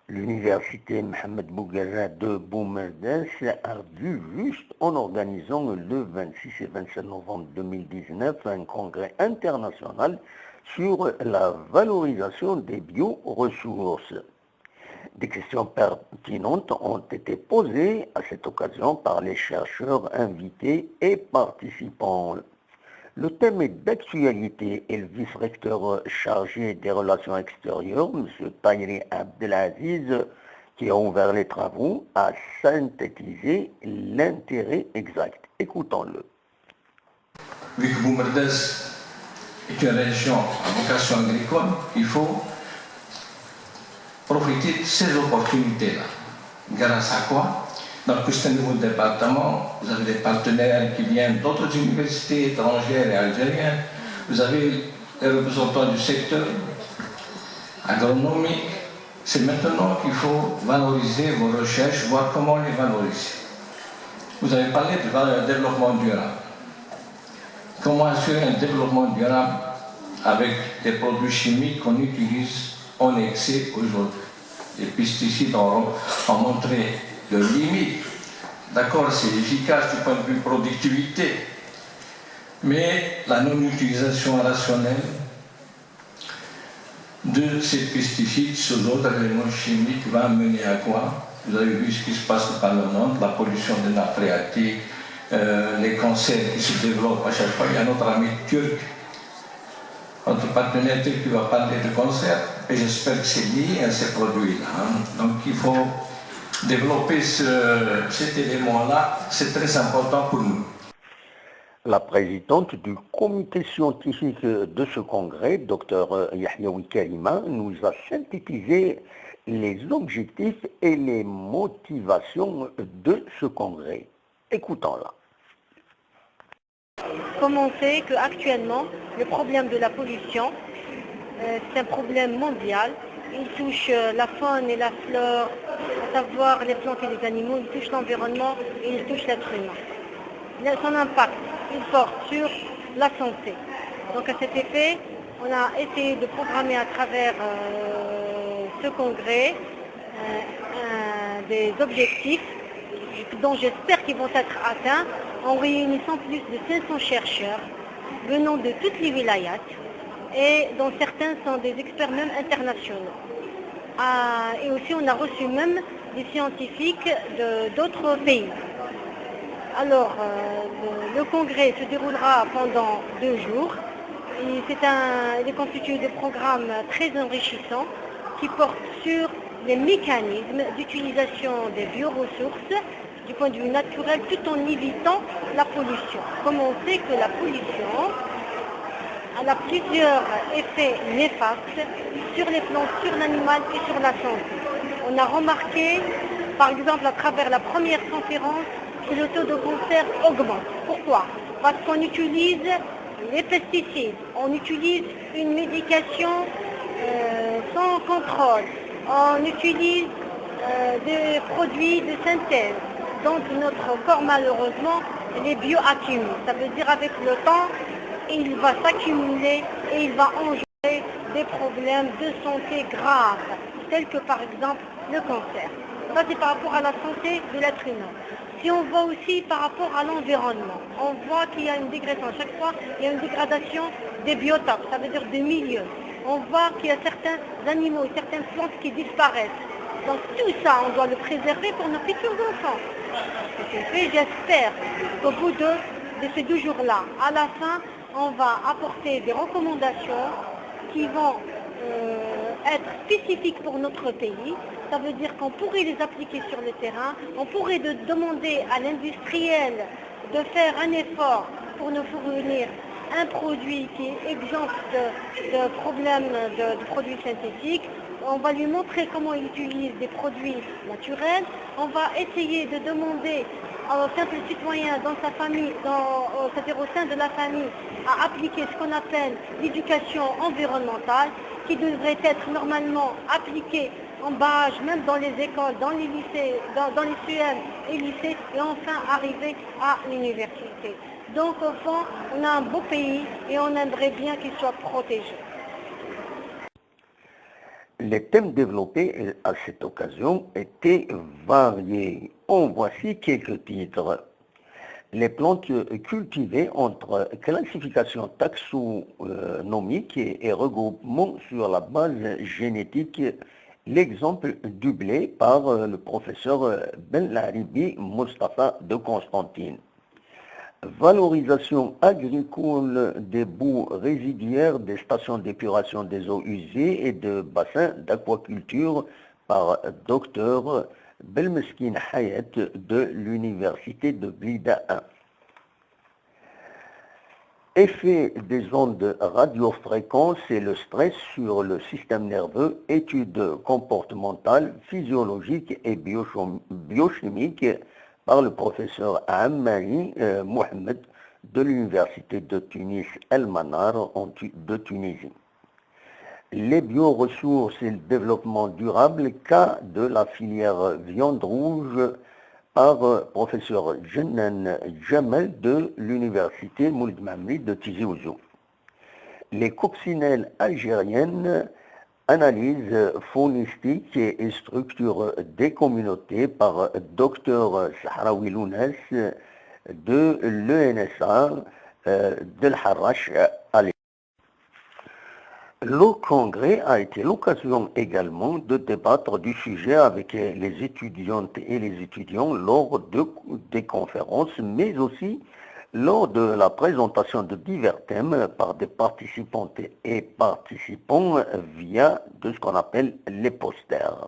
L'université Mohamed Bougaza de Boumerdès a vu juste en organisant le 26 et 27 novembre 2019 un congrès international sur la valorisation des bioressources. Des questions pertinentes ont été posées à cette occasion par les chercheurs invités et participants. Le thème est d'actualité et le vice-recteur chargé des relations extérieures, M. Tahiri Abdelaziz, qui a ouvert les travaux, a synthétisé l'intérêt exact. Écoutons-le. Vu que Boumerdès est une région à vocation agricole, il faut profiter de ces opportunités-là. Grâce à quoi? Dans ce nouveau département, vous avez des partenaires qui viennent d'autres universités étrangères et algériennes. Vous avez les représentants du secteur agronomique. C'est maintenant qu'il faut valoriser vos recherches, voir comment les valoriser. Vous avez parlé de développement durable. Comment assurer un développement durable avec des produits chimiques qu'on utilise en excès aujourd'hui? Les pesticides ont montré leurs limites. D'accord, c'est efficace du point de vue productivité, mais la non-utilisation rationnelle de ces pesticides sur d'autres éléments chimiques va mener à quoi? Vous avez vu ce qui se passe par le monde, la pollution des nappes phréatiques, les cancers qui se développent à chaque fois. Il y a notre ami turc, notre partenaire turc qui va parler de cancer, et j'espère que c'est lié à ces produits-là. Donc il faut développer cet élément-là, c'est très important pour nous. La présidente du comité scientifique de ce congrès, Dr Yahyaoui Karima, nous a synthétisé les objectifs et les motivations de ce congrès. Écoutons-la. Comme on sait qu'actuellement, le problème de la pollution, c'est un problème mondial. Il touche la faune et la flore, à savoir les plantes et les animaux, il touche l'environnement et il touche l'être humain. Son impact, il porte sur la santé. Donc à cet effet, on a essayé de programmer à travers ce congrès des objectifs dont j'espère qu'ils vont être atteints en réunissant plus de 500 chercheurs venant de toutes les wilayats et dont certains sont des experts même internationaux. Et aussi on a reçu même des scientifiques d'autres pays. Alors le congrès se déroulera pendant 2 jours. Il est constitué de programmes très enrichissants qui portent sur les mécanismes d'utilisation des bioressources du point de vue naturel tout en évitant la pollution. Comme on sait que la pollution a plusieurs effets néfastes sur les plantes, sur l'animal et sur la santé. On a remarqué, par exemple, à travers la première conférence, que le taux de cancer augmente. Pourquoi? Parce qu'on utilise les pesticides, on utilise une médication sans contrôle, on utilise des produits de synthèse dont notre corps malheureusement les bioaccumule. Ça veut dire avec le temps, il va s'accumuler et il va engendrer des problèmes de santé graves, tels que par exemple le cancer. Ça c'est par rapport à la santé de l'être humain. Si on voit aussi par rapport à l'environnement, on voit qu'il y a une dégradation. À chaque fois, il y a une dégradation des biotopes, ça veut dire des milieux. On voit qu'il y a certains animaux et certaines plantes qui disparaissent. Donc tout ça, on doit le préserver pour nos futurs enfants. Et j'espère qu'au bout de ces 2 jours-là, à la fin, on va apporter des recommandations qui vont être spécifiques pour notre pays. Ça veut dire qu'on pourrait les appliquer sur le terrain, on pourrait demander à l'industriel de faire un effort pour nous fournir un produit qui est exempt de problèmes de produits synthétiques. On va lui montrer comment il utilise des produits naturels. On va essayer de demander au simple citoyen dans sa famille, c'est-à-dire au sein de la famille, à appliquer ce qu'on appelle l'éducation environnementale, qui devrait être normalement appliquée en bas âge, même dans les écoles, dans les lycées, dans les CEM et lycées, et enfin arriver à l'université. Donc au fond, on a un beau pays et on aimerait bien qu'il soit protégé. Les thèmes développés à cette occasion étaient variés. En voici quelques titres. Les plantes cultivées entre classification taxonomique et regroupement sur la base génétique. L'exemple du blé par le professeur Benlaribi Mustafa de Constantine. Valorisation agricole des boues résiduaires des stations d'épuration des eaux usées et de bassins d'aquaculture par Dr Belmeskin Hayat de l'Université de Blida 1. Effet des ondes radiofréquences et le stress sur le système nerveux, études comportementales, physiologiques et biochimiques par le professeur Ammari Mohamed de l'Université de Tunis El-Manar de Tunisie. Les bioressources et le développement durable, cas de la filière viande rouge par professeur Jenan Jamel de l'Université Moulid Mamri de Tizi Ouzou. Les coccinelles algériennes, analyse phonistique et structure des communautés par Dr Sahraoui Lounès de l'ENSA de l'Harrach à l'époque. Le congrès a été l'occasion également de débattre du sujet avec les étudiantes et les étudiants lors des conférences, mais aussi lors de la présentation de divers thèmes par des participantes et participants via de ce qu'on appelle les posters.